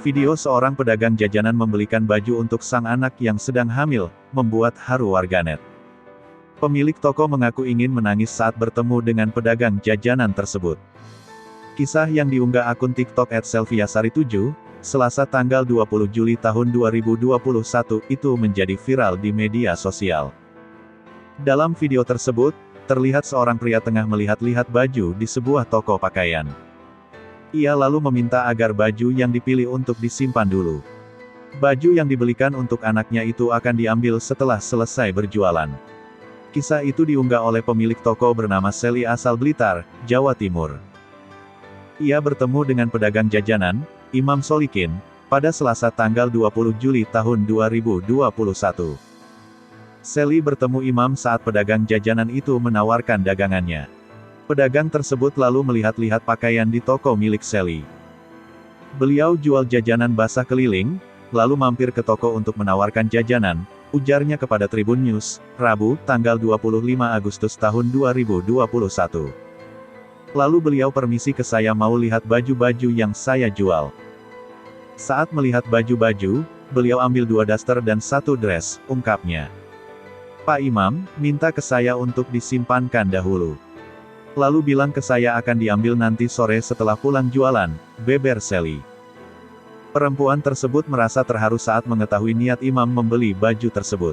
Video seorang pedagang jajanan membelikan baju untuk sang anak yang sedang hamil, membuat haru warganet. Pemilik toko mengaku ingin menangis saat bertemu dengan pedagang jajanan tersebut. Kisah yang diunggah akun TikTok @selviasari7, Selasa tanggal 20 Juli tahun 2021, itu menjadi viral di media sosial. Dalam video tersebut, terlihat seorang pria tengah melihat-lihat baju di sebuah toko pakaian. Ia lalu meminta agar baju yang dipilih untuk disimpan dulu. Baju yang dibelikan untuk anaknya itu akan diambil setelah selesai berjualan. Kisah itu diunggah oleh pemilik toko bernama Sally asal Blitar, Jawa Timur. Ia bertemu dengan pedagang jajanan, Imam Solikin, pada Selasa tanggal 20 Juli tahun 2021. Sally bertemu Imam saat pedagang jajanan itu menawarkan dagangannya. Pedagang tersebut lalu melihat-lihat pakaian di toko milik Sally. Beliau jual jajanan basah keliling, lalu mampir ke toko untuk menawarkan jajanan, ujarnya kepada Tribun News, Rabu, tanggal 25 Agustus tahun 2021. Lalu beliau permisi ke saya mau lihat baju-baju yang saya jual. Saat melihat baju-baju, beliau ambil 2 daster dan 1 dress, ungkapnya. Pak Imam, minta ke saya untuk disimpankan dahulu. Lalu bilang ke saya akan diambil nanti sore setelah pulang jualan, beber Sally. Perempuan tersebut merasa terharu saat mengetahui niat Imam membeli baju tersebut.